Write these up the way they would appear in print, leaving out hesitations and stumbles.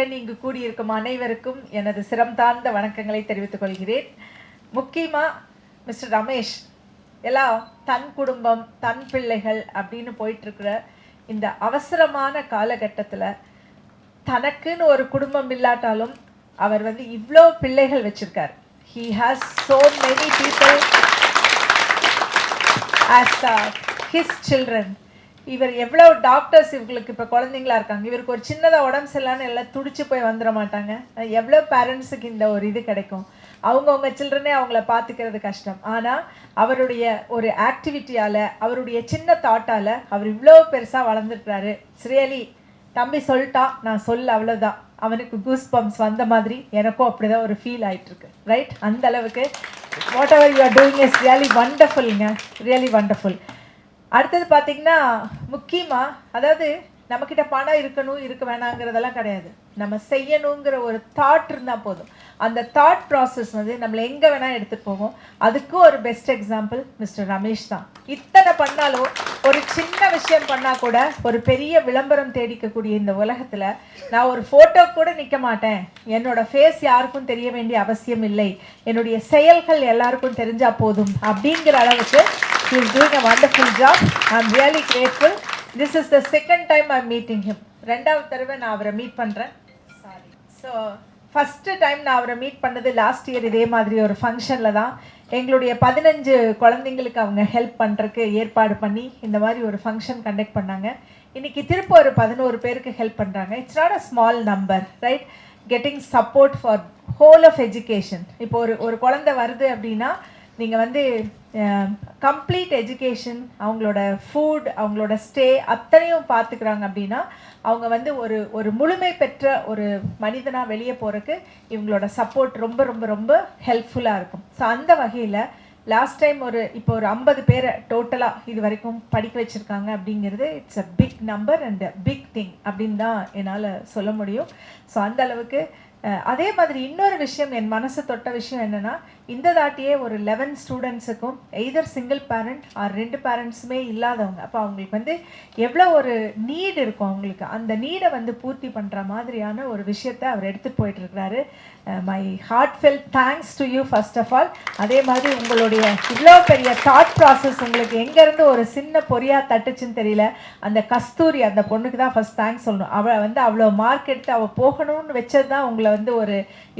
முதற்கண் இங்கு கூடியிருக்கும் அனைவருக்கும் எனது சிரம் தாழ்ந்த வணக்கங்களை தெரிவித்துக் கொள்கிறேன். முக்கியமாக மிஸ்டர் ரமேஷ் எல்லாம் தன் குடும்பம் தன் பிள்ளைகள் அப்படின்னு போயிட்டுருக்கிற இந்த அவசரமான காலகட்டத்தில் தனக்குன்னு ஒரு குடும்பம் இல்லாட்டாலும் அவர் இவ்வளோ பிள்ளைகள் வச்சுருக்கார். He has so many people as his children. இவர் எவ்வளோ டாக்டர்ஸ் இவங்களுக்கு இப்போ குழந்தைங்களா இருக்காங்க. இவருக்கு ஒரு சின்னதாக உடம்பு சரியில்லான்னு எல்லாம் துடிச்சு போய் வந்துட மாட்டாங்க. எவ்வளோ பேரண்ட்ஸுக்கு இந்த ஒரு இது கிடைக்கும். அவங்கவுங்க சில்ட்ரனே அவங்கள பார்த்துக்கிறது கஷ்டம். ஆனால் அவருடைய ஒரு ஆக்டிவிட்டியால் அவருடைய சின்ன தாட்டால் அவர் இவ்வளோ பெருசாக வளர்ந்துருக்கிறாரு. ரியலி தம்பி சொல்லிட்டான், நான் சொல்ல அவ்வளோதான். அவனுக்கு கூஸ் பம்ப்ஸ் வந்த மாதிரி எனக்கும் அப்படிதான் ஒரு ஃபீல் ஆகிட்டுருக்கு. ரைட், அந்த அளவுக்கு whatever you are doing is really வண்டர்ஃபுல்ங்க, ரியலி வண்டர்ஃபுல். அடுத்தது பார்த்திங்கன்னா முக்கியமாக அதாவது நம்மக்கிட்ட பணம் இருக்கணும் இருக்க வேணாங்கிறதெல்லாம் கிடையாது. நம்ம செய்யணுங்கிற ஒரு தாட் இருந்தால் போதும். அந்த தாட் ப்ராசஸ் நம்மளை எங்கே வேணால் எடுத்துகிட்டு போகும். அதுக்கும் ஒரு பெஸ்ட் எக்ஸாம்பிள் மிஸ்டர் ரமேஷ் தான். இத்தனை பண்ணாலும் ஒரு சின்ன விஷயம் பண்ணால் கூட ஒரு பெரிய விளம்பரம் தேடிக்கக்கூடிய இந்த உலகத்தில் நான் ஒரு ஃபோட்டோ கூட நிற்க மாட்டேன். என்னோட ஃபேஸ் யாருக்கும் தெரிய வேண்டிய அவசியம் இல்லை, என்னுடைய செயல்கள் எல்லாருக்கும் தெரிஞ்சால் போதும் அப்படிங்கிற அளவுக்கு he is doing a wonderful job. I am really grateful. This is the second time I am meeting him. ரெண்டாவது தடவை நான் அவரை மீட் பண்ணுறேன். சாரி. ஸோ ஃபஸ்ட்டு டைம் நான் அவரை மீட் பண்ணது லாஸ்ட் இயர் இதே மாதிரி ஒரு ஃபங்க்ஷனில் தான். எங்களுடைய 15 குழந்தைங்களுக்கு அவங்க ஹெல்ப் பண்ணுறதுக்கு ஏற்பாடு பண்ணி இந்த மாதிரி ஒரு ஃபங்க்ஷன் கண்டக்ட் பண்ணாங்க. இன்றைக்கி திரும்ப ஒரு 11 பேருக்கு ஹெல்ப் பண்ணுறாங்க. It's not a small number, right? Getting support for whole of education. இப்போ ஒரு குழந்தை வருது அப்படின்னா நீங்கள் கம்ப்ளீட் எஜுகேஷன், அவங்களோட ஃபுட், அவங்களோட ஸ்டே அத்தனையும் பார்த்துக்கிறாங்க அப்படின்னா அவங்க ஒரு முழுமை பெற்ற ஒரு மனிதனாக வெளியே போகிறதுக்கு இவங்களோட சப்போர்ட் ரொம்ப ரொம்ப ரொம்ப ஹெல்ப்ஃபுல்லாக இருக்கும். ஸோ அந்த வகையில் லாஸ்ட் டைம் இப்போ ஒரு 50 பேரை டோட்டலாக இது வரைக்கும் படிக்க வச்சுருக்காங்க அப்படிங்கிறது it's a big number and big thing அப்படின்னு தான் என்னால் சொல்ல முடியும். ஸோ அந்த அளவுக்கு அதே மாதிரி இன்னொரு விஷயம் என் மனசை தொட்ட விஷயம் என்னென்னா, இந்த தாட்டியே ஒரு 11 ஸ்டூடெண்ட்ஸுக்கும் எய்தர் சிங்கிள் பேரண்ட் ஆர் 2 பேரண்ட்ஸுமே இல்லாதவங்க. அப்போ அவங்களுக்கு எவ்வளோ ஒரு நீட் இருக்கும், அவங்களுக்கு அந்த நீடை பூர்த்தி பண்ணுற மாதிரியான ஒரு விஷயத்தை அவர் எடுத்துகிட்டு போயிட்டுருக்கிறாரு. My heartfelt thanks to you first of all. அதே மாதிரி உங்களுடைய இவ்வளோ பெரிய தாட் ப்ராசஸ் உங்களுக்கு எங்கேருந்து ஒரு சின்ன பொறியாக தட்டுச்சுன்னு தெரியல. அந்த கஸ்தூரி அந்த பொண்ணுக்கு தான் ஃபஸ்ட் தேங்க்ஸ் சொல்லணும். அவள் அவ்வளோ மார்க் எடுத்து அவள் போகணும்னு வச்சது தான் உங்களை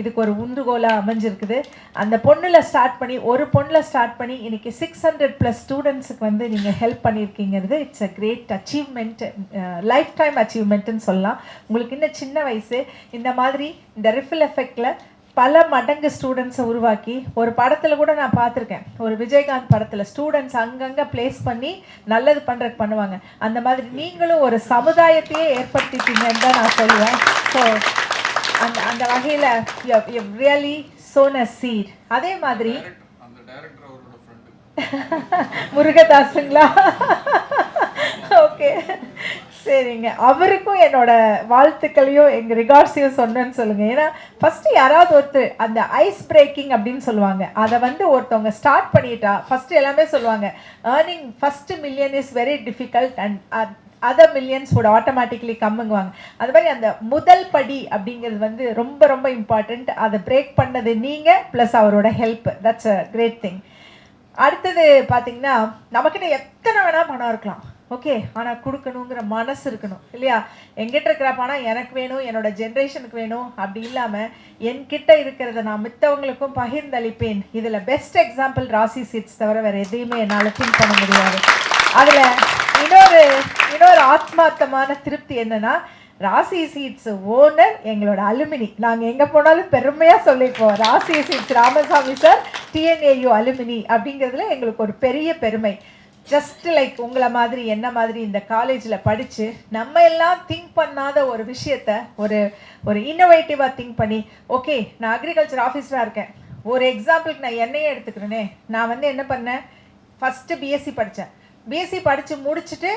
இதுக்கு ஒரு உந்துகோலாக அமைஞ்சிருக்குது. அந்த பொண்ணில் ஸ்டார்ட் பண்ணி ஒரு பொண்ணில் ஸ்டார்ட் பண்ணி இன்றைக்கி 600+ ஸ்டூடெண்ட்ஸுக்கு நீங்கள் ஹெல்ப் பண்ணியிருக்கீங்கிறது it's a great achievement, lifetime அச்சீவ்மெண்ட்டுன்னு சொல்லலாம். உங்களுக்கு இன்னும் சின்ன வயசு இந்த மாதிரி இந்த ரிஃபில் எஃபெக்டில் பல மடங்கு ஸ்டூடெண்ட்ஸை உருவாக்கி ஒரு படத்தில் கூட நான் பார்த்துருக்கேன். ஒரு விஜயகாந்த் படத்தில் ஸ்டூடெண்ட்ஸ் அங்கங்கே பிளேஸ் பண்ணி நல்லது பண்ணுறதுக்கு பண்ணுவாங்க. அந்த மாதிரி நீங்களும் ஒரு சமுதாயத்தையே ஏற்படுத்திட்டீங்கன்னு தான் நான் சொல்லுவேன். ஸோ அந்த வகையில் you really sown a seed. அதே மாதிரி முருகதாசுங்களா? ஓகே, சரிங்க. அவருக்கும் என்னோட வாழ்த்துக்களையும் எங்கள் ரிகார்ட்ஸையும் சொன்னேன்னு சொல்லுங்கள். ஏன்னா ஃபஸ்ட்டு யாராவது ஒருத்தர் அந்த ஐஸ் பிரேக்கிங் அப்படின்னு சொல்லுவாங்க, அதை ஒருத்தவங்க ஸ்டார்ட் பண்ணிட்டா ஃபஸ்ட்டு எல்லாமே சொல்லுவாங்க earning first $1 million is very difficult and other millions would automatically கம்முங்குவாங்க. அது மாதிரி அந்த முதல் படி அப்படிங்கிறது ரொம்ப ரொம்ப இம்பார்ட்டண்ட். அதை பிரேக் பண்ணது நீங்கள் ப்ளஸ் அவரோட help. That's a great thing. அடுத்தது பார்த்திங்கன்னா நமக்குன்னு எத்தனை வேணால் பணம் இருக்கலாம், ஓகே, ஆனால் கொடுக்கணுங்கிற மனசு இருக்கணும் இல்லையா? என்கிட்ட இருக்கிற பணம் எனக்கு வேணும், என்னோடய ஜென்ரேஷனுக்கு வேணும் அப்படி இல்லாமல் என்கிட்ட இருக்கிறத நான் மித்தவங்களுக்கும் பகிர்ந்தளிப்பேன். இதில் பெஸ்ட் எக்ஸாம்பிள் ராசி சீட்ஸ் தவிர வேறு எதையுமே என்னால் திங்க் பண்ண முடியாது. அதில் இன்னொரு ஆத்மார்த்தமான திருப்தி என்னன்னா, ராசி சீட்ஸ் ஓனர் எங்களோட அலுமினி. நாங்கள் எங்கே போனாலும் பெருமையாக சொல்லிப்போம், Rasi seeds Ramasamy sir TNAU alumni அப்படிங்கிறதுல எங்களுக்கு ஒரு பெரிய பெருமை. ஜஸ்ட் லைக் உங்களை மாதிரி என்ன மாதிரி இந்த காலேஜில் படித்து நம்ம எல்லாம் திங்க் பண்ணாத ஒரு விஷயத்த ஒரு இன்னோவேட்டிவாக திங்க் பண்ணி, ஓகே நான் அக்ரிகல்ச்சர் ஆஃபீஸராக இருக்கேன், ஒரு எக்ஸாம்பிளுக்கு நான் என்னையே எடுத்துக்கிறேனே, நான் என்ன பண்ணேன், ஃபஸ்ட்டு பிஎஸ்சி படித்தேன். பிஎஸ்சி படித்து முடிச்சுட்டு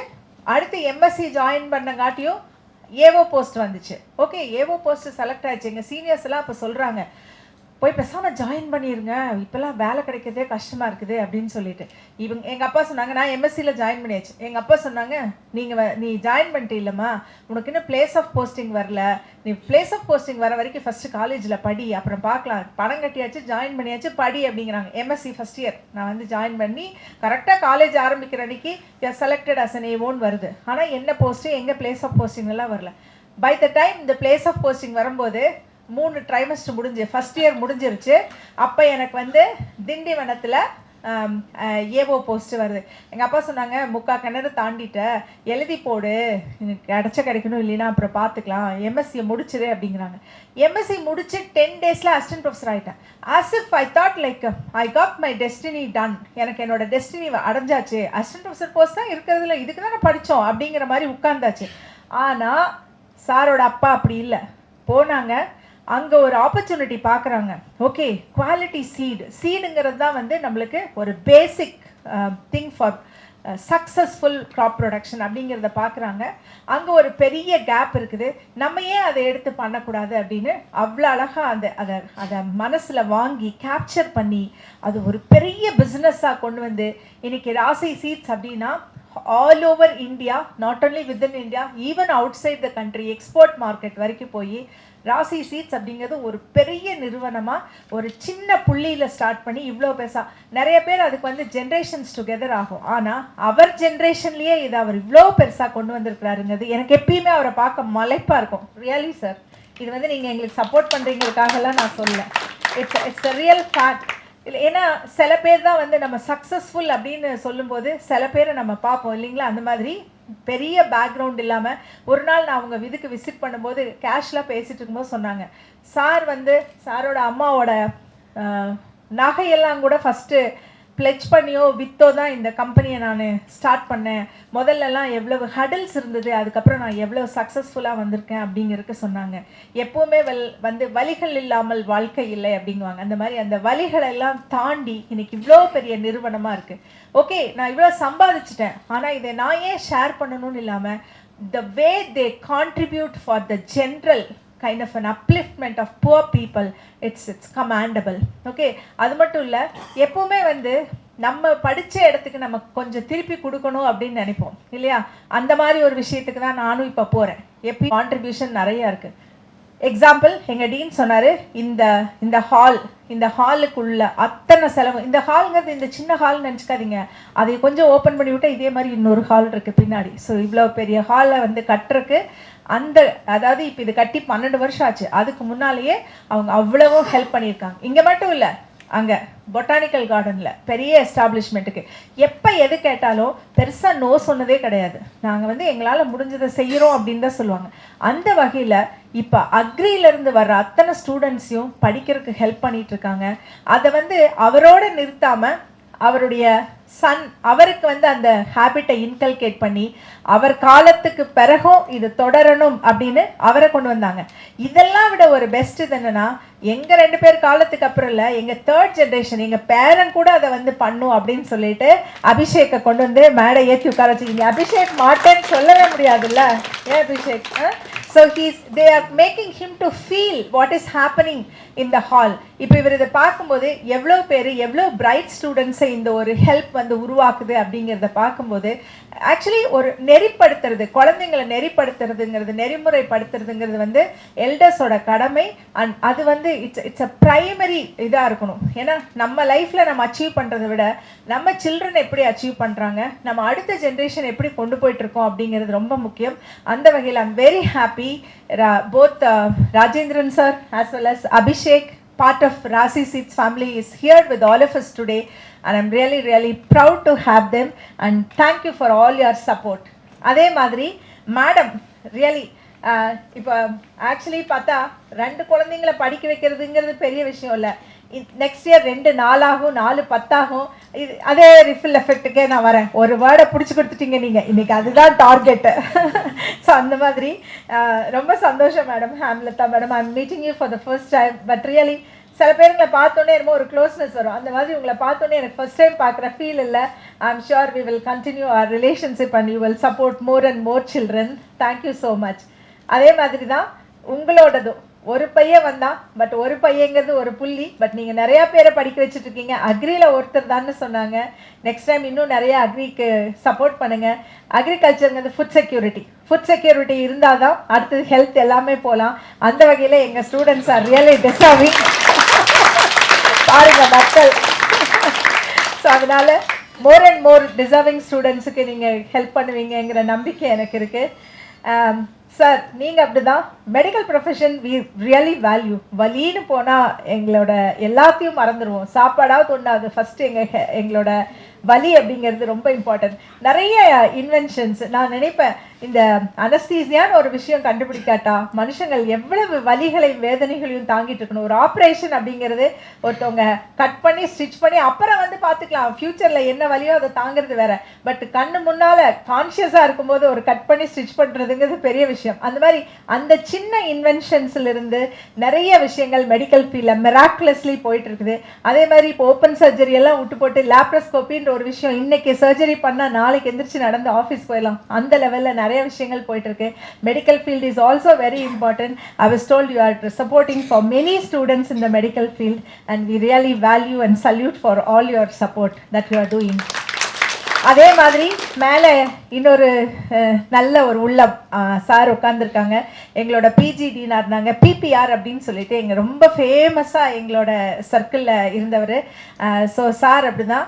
அடுத்து எம்எஸ்சி ஜாயின் பண்ணங்காட்டியும் ஏஓ போஸ்ட் வந்துச்சு. ஓகே, ஏஓ போஸ்ட்டு செலக்ட் ஆகிடுச்சு. எங்கள் சீனியர்ஸ் எல்லாம் இப்போ சொல்கிறாங்க, போய் பேசாமல் ஜாயின் பண்ணிடுங்க, இப்போல்லாம் வேலை கிடைக்கிறதே கஷ்டமாக இருக்குது அப்படின்னு சொல்லிட்டு. எங்கள் அப்பா சொன்னாங்க, நான் எம்எஸ்சியில் ஜாயின் பண்ணியாச்சு. எங்கள் அப்பா சொன்னாங்க, நீ ஜாயின் பண்ணிட்டு இல்லைம்மா, உனக்கு இன்னும் பிளேஸ் ஆஃப் போஸ்டிங் வரல, நீ பிளேஸ் ஆஃப் போஸ்டிங் வர வரைக்கும் ஃபஸ்ட்டு காலேஜில் படி, அப்புறம் பார்க்கலாம், பணம் கட்டியாச்சு, ஜாயின் பண்ணியாச்சு, படி அப்படிங்கிறாங்க. எம்எஸ்சி ஃபஸ்ட் இயர் நான் வந்து ஜாயின் பண்ணி கரெக்டாக காலேஜ் ஆரம்பிக்கிற அன்றைக்கி செலக்டட் அஸ் அன் ஏவோன்னு வருது. ஆனால் என்ன போஸ்ட்டு, எங்கே பிளேஸ் ஆஃப் போஸ்டிங் எல்லாம் வரல. பை த டைம் இந்த பிளேஸ் ஆஃப் போஸ்டிங் வரும்போது 3 ட்ரைமஸ்டர் முடிஞ்சு, ஃபஸ்ட் இயர் முடிஞ்சிருச்சு. அப்போ எனக்கு வந்து திண்டிவனத்தில் ஏஓ போஸ்ட்டு வருது. எங்கள் அப்பா சொன்னாங்க, 3/4 கிணறு தாண்டிட்ட, எழுதி போடு, எனக்கு கிடைக்கணும், இல்லைன்னா அப்புறம் பார்த்துக்கலாம், எம்எஸ்சியை முடிச்சிரு அப்படிங்கிறாங்க. எம்எஸ்சி முடிச்சு 10 டேஸில் அசிஸ்டன்ட் ப்ரொஃபஸர் ஆகிட்டேன். As if I thought like I got my destiny done, எனக்கு என்னோட டெஸ்டினி அடைஞ்சாச்சு, அசிஸ்டன்ட் ப்ரொஃபஸர் போஸ்ட் தான் இருக்கிறதுல, இதுக்கு தானே படித்தோம் அப்படிங்கிற மாதிரி உட்கார்ந்தாச்சு. ஆனால் சாரோட அப்பா அப்படி இல்லை. போனாங்க, அங்கே ஒரு ஆப்பர்ச்சுனிட்டி பார்க்குறாங்க. ஓகே, குவாலிட்டி சீடுங்கிறது தான் வந்து நம்மளுக்கு ஒரு basic thing for successful crop production அப்படிங்கிறத பார்க்குறாங்க. அங்கே ஒரு பெரிய கேப் இருக்குது, நம்ம ஏன் அதை எடுத்து பண்ணக்கூடாது அப்படின்னு அவ்வளோ அழகாக அதை மனசில் வாங்கி கேப்சர் பண்ணி அது ஒரு பெரிய பிஸ்னஸாக கொண்டு வந்து இன்றைக்கி ராசி சீட்ஸ் அப்படின்னா all over India, not only within India, even outside the country, export market வரைக்கும் போய் ராசி சீட்ஸ் அப்படிங்கிறது ஒரு பெரிய நிறுவனமாக ஒரு சின்ன புள்ளியில் ஸ்டார்ட் பண்ணி இவ்வளோ நிறைய பேர் அதுக்கு வந்து ஜென்ரேஷன்ஸ் டுகெதர் ஆகும். ஆனால் அவர் ஜென்ரேஷன்லேயே இதை அவர் இவ்வளோ பெருசாக கொண்டு வந்திருக்கிறாருங்கிறது எனக்கு எப்பயுமே அவரை பார்க்க மலைப்பாக இருக்கும். ரியலி சார், இது வந்து நீங்கள் எங்களுக்கு சப்போர்ட் பண்ணுறீங்களுக்காகலாம் நான் சொல்லலை, இட்ஸ் அ ரியல் ஃபேக்ட். இல்லை, ஏன்னா சில பேர் தான் வந்து நம்ம சக்ஸஸ்ஃபுல் அப்படின்னு சொல்லும்போது சில பேரை நம்ம பார்ப்போம் இல்லைங்களா. அந்த மாதிரி பெரிய பேக்ரவுண்ட் இல்லாமல் ஒரு நாள் நான் அவங்க இதுக்கு விசிட் பண்ணும்போது கேஷ்லாம் பேசிகிட்டு இருக்கும்போது சொன்னாங்க, சார் வந்து சாரோட அம்மாவோட நகையெல்லாம் கூட ஃபஸ்ட்டு பிளெட்ஜ் பண்ணியோ வித்தோ தான் இந்த கம்பெனியை நான் ஸ்டார்ட் பண்ணேன், முதல்லலாம் எவ்வளவு ஹடில்ஸ் இருந்தது, அதுக்கப்புறம் நான் எவ்வளோ சக்ஸஸ்ஃபுல்லாக வந்திருக்கேன் அப்படிங்கிறதுக்கு சொன்னாங்க. எப்போவுமே வந்து வலிகள் இல்லாமல் வாழ்க்கை இல்லை அப்படிங்குவாங்க. அந்த மாதிரி அந்த வலிகளெல்லாம் தாண்டி இன்னைக்கு இவ்வளோ பெரிய நிறுவனமாக இருக்குது. ஓகே, நான் இவ்வளோ சம்பாதிச்சிட்டேன், ஆனால் இதை நான் ஏன் ஷேர் பண்ணணும்னு இல்லாமல் the way they contribute for the general kind of an upliftment of poor people, it's commendable. Okay, அது மட்டும் இல்லை, எப்பவுமே வந்து நம்ம படித்த இடத்துக்கு நம்ம கொஞ்சம் திருப்பி கொடுக்கணும் அப்படின்னு நினைப்போம் இல்லையா. அந்த மாதிரி ஒரு விஷயத்துக்கு தான் நானும் இப்போ போகிறேன். எப்பயும் கான்ட்ரிபியூஷன் நிறையா இருக்குது. எக்ஸாம்பிள், எங்கள் டீன் சொன்னார், இந்த ஹாலுக்குள்ள அத்தனை செலவு, இந்த ஹாலுங்கிறது இந்த சின்ன ஹால்னு நினச்சிக்காதீங்க, அதை கொஞ்சம் ஓப்பன் பண்ணி விட்டால் இதே மாதிரி இன்னொரு ஹால் இருக்குது பின்னாடி. ஸோ இவ்வளோ பெரிய ஹாலை வந்து கட்டுறக்கு அதாவது இப்போ இது கட்டி 12 வருஷம் ஆச்சு, அதுக்கு முன்னாலேயே அவங்க அவ்வளவும் ஹெல்ப் பண்ணியிருக்காங்க. இங்கே மட்டும் இல்லை, அங்கே பொட்டானிக்கல் கார்டனில் பெரிய எஸ்டாப்ளிஷ்மெண்ட்டுக்கு எப்போ எது கேட்டாலும் பெருசாக நோ சொன்னதே கிடையாது. நாங்கள் வந்து எங்களால் முடிஞ்சதை செய்கிறோம் அப்படின்னு தான் சொல்லுவாங்க. அந்த வகையில் இப்போ அக்ரியிலேருந்து வர்ற அத்தனை ஸ்டூடெண்ட்ஸையும் படிக்கிறதுக்கு ஹெல்ப் பண்ணிகிட்ருக்காங்க. அதை வந்து அவரோடு நிறுத்தாமல் அவருடைய அவருக்கு வந்து அந்த ஹேபிட்டை இன்கல்கேட் பண்ணி அவர் காலத்துக்கு பிறகும் இது தொடரணும் அப்படின்னு அவரை கொண்டு வந்தாங்க. இதெல்லாம் விட ஒரு பெஸ்ட் இது என்னன்னா, எங்கள் 2 பேர் காலத்துக்கு அப்புறம் இல்லை, எங்கள் 3rd ஜென்ரேஷன், எங்கள் பேரன் கூட அதை வந்து பண்ணும் அப்படின்னு சொல்லிட்டு அபிஷேக்கை கொண்டு வந்து மேடை ஏற்றி உட்கார வச்சுக்கிங்க. அபிஷேக் மாட்டேன்னு சொல்லவே முடியாதுல்ல, ஏன் Abhishek? So they are making him to feel what is happening in the hall. இப்போ இவர் இதை பார்க்கும்போது எவ்வளோ பேர் எவ்வளோ பிரைட் ஸ்டூடெண்ட்ஸை இந்த ஒரு ஹெல்ப் வந்து உருவாக்குது அப்படிங்கிறத பார்க்கும்போது ஆக்சுவலி ஒரு நெறிப்படுத்துறது, குழந்தைங்களை நெறிப்படுத்துறதுங்கிறது, நெறிமுறைப்படுத்துறதுங்கிறது வந்து எல்டர்ஸோட கடமை. அண்ட் அது வந்து இட்ஸ் அ ப்ரைமரி இதாக இருக்கணும். ஏன்னா நம்ம லைஃப்பில் நம்ம அச்சீவ் பண்ணுறதை விட நம்ம சில்ட்ரன் எப்படி அச்சீவ் பண்ணுறாங்க, நம்ம அடுத்த ஜென்ரேஷன் எப்படி கொண்டு போயிட்டுருக்கோம் அப்படிங்கிறது ரொம்ப முக்கியம். அந்த வகையில் I'm very happy both Rajendran sir as well as Abhishek, part of Rasi Seeds family, is here with all of us today, and I'm really proud to have them, and thank you for all your support. அதே மாதிரி madam really இப்போ actually பார்த்தா 2 குழந்தைங்களை படிக்க வைக்கிறதுங்கிறது பெரிய விஷயம் இல்லை. Next year 2 4 ஆகும், 4 10 ஆகும். இது அதே ரிஃபில் எஃபெக்ட்டுக்கே நான் வரேன். ஒரு வேர்டை பிடிச்சி கொடுத்துட்டீங்க நீங்கள், இன்றைக்கி அதுதான் டார்கெட்டு. ஸோ அந்த மாதிரி ரொம்ப சந்தோஷம் madam. Hemlata madam, I am meeting you for the first time. But really சில பேருங்களை பார்த்தோன்னே ரொம்ப ஒரு க்ளோஸ்னஸ் வரும். அந்த மாதிரி உங்களை பார்த்தோன்னே எனக்கு ஃபர்ஸ்ட் டைம் பார்க்குற ஃபீல் இல்லை. I am sure we will continue our relationship and you will support more and more children. Thank you so much. அதே மாதிரி தான் உங்களோடதும் ஒரு பையன் வந்தான், பட் ஒரு பையங்கிறது ஒரு புள்ளி. பட் நீங்கள் நிறையா பேரை படிக்க வச்சுட்டு இருக்கீங்க. அக்ரியில் ஒருத்தர் தான்னு சொன்னாங்க. நெக்ஸ்ட் டைம் இன்னும் நிறையா அக்ரிக்கு சப்போர்ட் பண்ணுங்கள். அக்ரிகல்ச்சருங்கிறது ஃபுட் செக்யூரிட்டி இருந்தால் தான் அடுத்தது ஹெல்த் எல்லாமே போகலாம். அந்த வகையில் எங்கள் ஸ்டூடெண்ட்ஸ் ஆர் ரியலி டிசர்விங். பாருங்கள் மக்கள். ஸோ அதனால் மோர் அண்ட் மோர் டிசர்விங் ஸ்டூடெண்ட்ஸுக்கு நீங்கள் ஹெல்ப் பண்ணுவீங்கிற நம்பிக்கை எனக்கு இருக்குது. சார், நீங்கள் அப்படி தான் medical profession we really value. வலின்னு போனால் எங்களோட எல்லாத்தையும் மறந்துடுவோம். சாப்பாடாவது ஒன்றாவது ஃபஸ்ட்டு எங்களோட வலி அப்படிங்கிறது ரொம்ப இம்பார்ட்டன்ட். நிறைய இன்வென்ஷன்ஸ் நான் நினைப்பேன், இந்த அனஸ்தீசியான்னு ஒரு விஷயம் கண்டுபிடிக்காட்டா மனுஷங்கள் எவ்வளவு வலிகளையும் வேதனைகளையும் தாங்கிட்டு இருக்கணும். ஒரு ஆப்ரேஷன் அப்படிங்கிறது ஒருத்தவங்க கட் பண்ணி ஸ்டிச் பண்ணி அப்புறம் வந்து பார்த்துக்கலாம், ஃப்யூச்சரில் என்ன வலியோ அதை தாங்கிறது வேற. பட் கண்ணு முன்னால் கான்ஷியஸாக இருக்கும்போது ஒரு கட் பண்ணி ஸ்டிச் பண்ணுறதுங்கிறது பெரிய விஷயம். அந்த மாதிரி அந்த சின்ன இன்வென்ஷன்ஸ்லேருந்து நிறைய விஷயங்கள் மெடிக்கல் ஃபீல்டில் மிராக்குலஸ்லி போயிட்டு இருக்குது. அதே மாதிரி இப்போ ஓப்பன் சர்ஜரி எல்லாம் விட்டு போட்டு லேப்ரோஸ்கோப்பின்ற ஒரு விஷயம், இன்னைக்கு சர்ஜரி பண்ணால் நாளைக்கு எந்திரிச்சு நடந்து ஆஃபீஸ் போயிடலாம். அந்த லெவலில் நிறைய விஷயங்கள் போயிட்டு இருக்கு. Medical field is also very important. I was told you are supporting for many students in the medical field and we really value and salute for all your support that you are doing. அதே மாதிரி மேலே இன்னொரு நல்ல ஒரு உள்ளம் sir உட்காந்துருக்காங்க. எங்களோட PG டீனாக இருந்தாங்க, பிபிஆர் அப்படின்னு சொல்லிட்டு எங்கள் ரொம்ப ஃபேமஸாக எங்களோட சர்க்கிளில் இருந்தவர். ஸோ சார் அப்படி தான்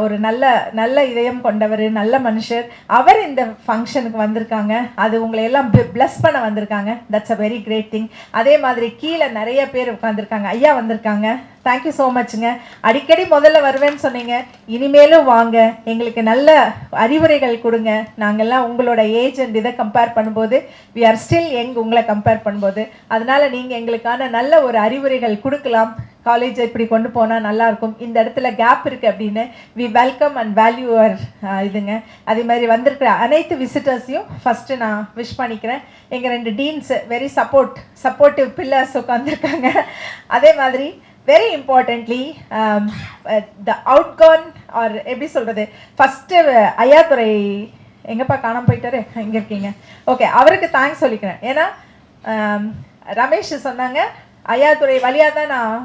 ஒரு நல்ல இதயம் கொண்டவர், நல்ல மனுஷர். அவர் இந்த ஃபங்க்ஷனுக்கு வந்திருக்காங்க. அது உங்களை எல்லாம் பிளஸ் பண்ண வந்திருக்காங்க. That's a very great thing. அதே மாதிரி கீழே நிறைய பேர் உட்காந்துருக்காங்க. ஐயா வந்திருக்காங்க. தேங்க்யூ ஸோ மச்சுங்க. அடிக்கடி முதல்ல வருவேன்னு சொன்னீங்க, இனிமேலும் வாங்க, எங்களுக்கு நல்ல அறிவுரைகள் கொடுங்க. நாங்கள்லாம் உங்களோட ஏஜ் அண்ட் இதை கம்பேர் பண்ணும்போது வி ஆர் ஸ்டில் யங், உங்களை கம்பேர் பண்ணும்போது. அதனால் நீங்கள் எங்களுக்கான நல்ல ஒரு அறிவுரைகள் கொடுக்கலாம். காலேஜை இப்படி கொண்டு போனால் நல்லாயிருக்கும், இந்த இடத்துல கேப் இருக்குது அப்படின்னு வி வெல்கம் அண்ட் வேல்யூ அவர் இதுங்க. அதே மாதிரி வந்திருக்கிற அனைத்து விசிட்டர்ஸையும் ஃபஸ்ட்டு நான் விஷ் பண்ணிக்கிறேன். எங்கள் 2 டீன்ஸ் வெரி சப்போர்ட்டிவ் பில்லர்ஸ் உட்காந்துருக்காங்க. அதே மாதிரி வெரி இம்பார்ட்டன்ட்லி த அவுட்கான் ஆர் எப்படி சொல்கிறது, ஃபஸ்ட்டு ஐயாதுரை எங்கப்பா காணாமல் போயிட்டாரு, இங்கே இருக்கீங்க. ஓகே, அவருக்கு தேங்க்ஸ் சொல்லிக்கிறேன். ஏன்னா ரமேஷ் சொன்னாங்க ஐயாதுரை வழியாக தான் நான்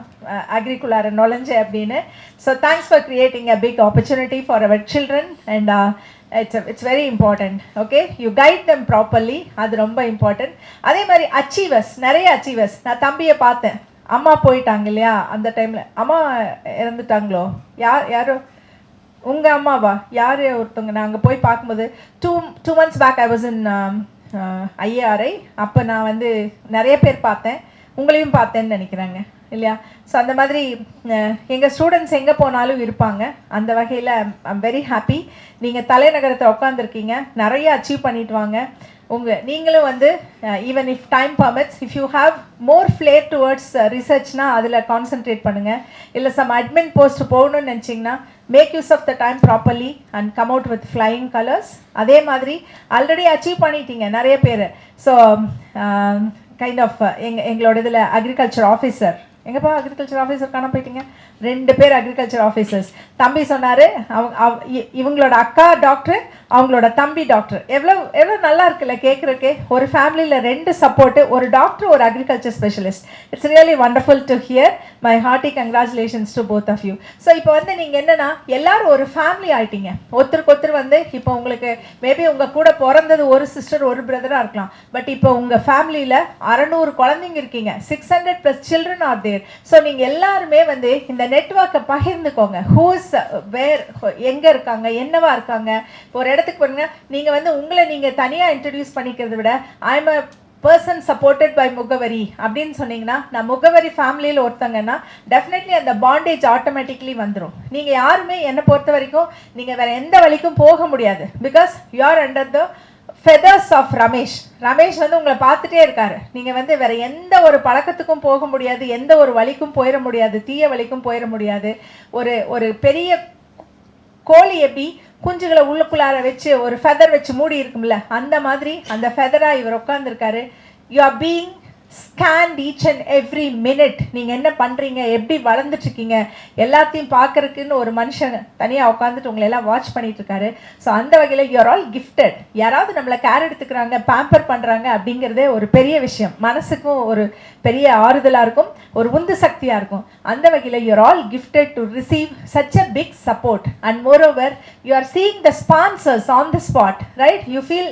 அக்ரிகுலார நுழைஞ்சேன் அப்படின்னு. So thanks for creating a big opportunity for our children and it's very important. Okay, you guide them properly, அது ரொம்ப இம்பார்ட்டன்ட். அதே மாதிரி நிறைய அச்சீவர்ஸ். நான் தம்பியை பார்த்தேன், அம்மா போயிட்டாங்க இல்லையா, அந்த டைமில் அம்மா இறந்துட்டாங்களோ, யாரோ உங்கள் அம்மாவா யார் ஒருத்தவங்க. நான் அங்கே போய் பார்க்கும்போது two months back I was in IARI. அப்போ நான் வந்து நிறைய பேர் பார்த்தேன், உங்களையும் பார்த்தேன்னு நினைக்கிறாங்க இல்லையா. ஸோ அந்த மாதிரி எங்கள் ஸ்டூடெண்ட்ஸ் எங்கே போனாலும் இருப்பாங்க. அந்த வகையில் ஐம் வெரி ஹாப்பி. நீங்கள் தலைநகரத்தில் உட்காந்துருக்கீங்க, நிறைய அச்சீவ் பண்ணிட்டு வாங்க. நீங்களும் வந்து even if time permits, if you have more flair towards ரிசர்ச்னா அதில் கான்சென்ட்ரேட் பண்ணுங்கள். இல்லை சம் அட்மின் போஸ்ட் போகணும்னு நினச்சிங்கன்னா make use of the time properly and come out with flying colours. அதே மாதிரி ஆல்ரெடி அச்சீவ் பண்ணிட்டீங்க நிறைய பேர். ஸோ கைண்ட் ஆஃப் எங்களோட இதில் அக்ரிகல்ச்சர் ஆஃபீஸர், எங்கப்பா அக்ரிகல்ச்சர் ஆஃபீஸர் காண போயிட்டீங்க, 2 பேர் அக்ரிகல்ச்சர் ஆஃபீஸர்ஸ். தம்பி சொன்னார், இவங்களோட அக்கா டாக்டர், அவங்களோட தம்பி டாக்டர். எவ்வளோ நல்லா இருக்குல்ல கேட்குறக்கே. ஒரு ஃபேமிலியில் 2 சப்போர்ட்டு, ஒரு டாக்டர், ஒரு agriculture specialist. It's really wonderful to hear. My hearty congratulations to both of you. So இப்போ வந்து நீங்கள் என்னென்னா எல்லாரும் ஒரு ஃபேமிலி ஆகிட்டீங்க. ஒருத்தருக்கு வந்து இப்போ உங்களுக்கு மேபி உங்கள் கூட பிறந்தது ஒரு சிஸ்டர் ஒரு பிரதராக இருக்கலாம். பட் இப்போ உங்கள் ஃபேமிலியில் 600 குழந்தைங்க இருக்கீங்க, 600+ சில்ட்ரன் ஆர் தேர். ஸோ நீங்கள் எல்லாருமே வந்து இந்த நெட்வொர்க்கை பகிர்ந்துக்கோங்க. ஹூஸ் வேர், எங்கே இருக்காங்க, என்னவா இருக்காங்க. ஒரு இடத்துக்கு போனீங்கன்னா நீங்கள் வந்து உங்களை நீங்கள் தனியாக இன்ட்ரடியூஸ் பண்ணிக்கிறத விட I am a person supported by Mugavari அப்படின்னு சொன்னீங்கன்னா, நான் முகவரி ஃபேமிலியில் ஒருத்தங்கன்னா டெஃபினெட்லி அந்த பாண்டேஜ் ஆட்டோமேட்டிக்லி வந்துடும். நீங்கள் யாருமே என்னை பொறுத்த வரைக்கும் நீங்கள் வேறு எந்த வழிக்கும் போக முடியாது. Because you are under the feathers of Ramesh வந்து உங்களை பார்த்துட்டே இருக்காரு. நீங்கள் வந்து வேறு எந்த ஒரு பழக்கத்துக்கும் போக முடியாது, எந்த ஒரு வழிக்கும் போயிட முடியாது, தீய வழிக்கும் போயிட முடியாது. ஒரு பெரிய கோழி எப்படி குஞ்சுகளை உள்ளுக்குள்ளார வச்சு ஒரு ஃபெதர் வச்சு மூடி இருக்கும்ல, அந்த மாதிரி அந்த ஃபெதராக இவர் உட்காந்துருக்காரு. You are being scanned each and every minute. நீங்கள் என்ன பண்ணுறீங்க, எப்படி வளர்ந்துட்டுருக்கீங்க, எல்லாத்தையும் பார்க்குறதுக்குன்னு ஒரு மனுஷன் தனியாக உட்காந்துட்டு உங்களை எல்லாம் வாட்ச் பண்ணிட்டு இருக்காரு. ஸோ அந்த வகையில் யூஆர் ஆல் கிஃப்டட். யாராவது நம்மளை கேர் எடுத்துக்கிறாங்க, பேம்பர் பண்ணுறாங்க அப்படிங்கிறதே ஒரு பெரிய விஷயம். மனசுக்கும் ஒரு பெரிய ஆறுதலாக இருக்கும், ஒரு உந்து சக்தியாக இருக்கும். அந்த வகையில் you're all gifted to receive such a big support. And moreover you are seeing the sponsors on the spot, right? You feel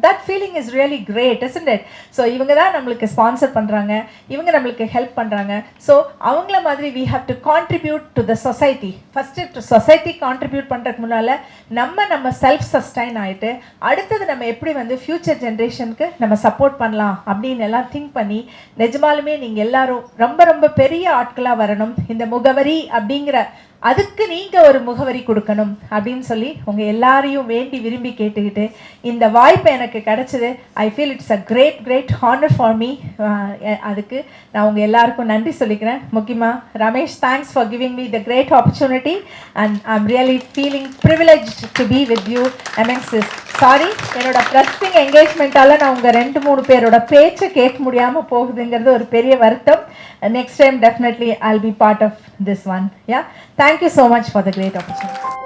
that feeling is really great, isn't it? So இவங்க தான் நம்மளுக்கு sponsor பண்ணுறாங்க, இவங்க நம்மளுக்கு help பண்ணுறாங்க. So அவங்கள மாதிரி we have to contribute to the society. First to society contribute பண்ணுறதுக்கு முன்னால் நம்ம செல்ஃப் சஸ்டைன் ஆகிட்டு அடுத்தது நம்ம எப்படி வந்து ஃப்யூச்சர் ஜென்ரேஷனுக்கு நம்ம சப்போர்ட் பண்ணலாம் அப்படின்னு எல்லாம் திங்க் பண்ணி நிஜமாலுமே நீங்கள் எல்லாரும் ரொம்ப ரொம்ப பெரிய ஆட்களாக வரணும். இந்த முகவரி அப்படிங்கிற அதுக்கு நீங்கள் ஒரு முகவரி கொடுக்கணும் அப்படின்னு சொல்லி உங்கள் எல்லாரையும் வேண்டி விரும்பி கேட்டுக்கிட்டு இந்த வாய்ப்பு எனக்கு கிடச்சிது. I feel it's a great honour for me. அதுக்கு நான் உங்கள் எல்லாருக்கும் நன்றி சொல்லிக்கிறேன். முக்கியமாக Ramesh, thanks for giving me the great opportunity and I am really feeling privileged to be with you amongst this. Sorry, என்னோட ப்ரெஸ்ஸிங் என்கேஜ்மெண்ட்டால் நான் உங்கள் 2-3 பேரோட பேச்சை கேட்க முடியாமல் போகுதுங்கிறது ஒரு பெரிய வருத்தம். Next time definitely I'll be part of this one. Yeah, thank you so much for the great opportunity.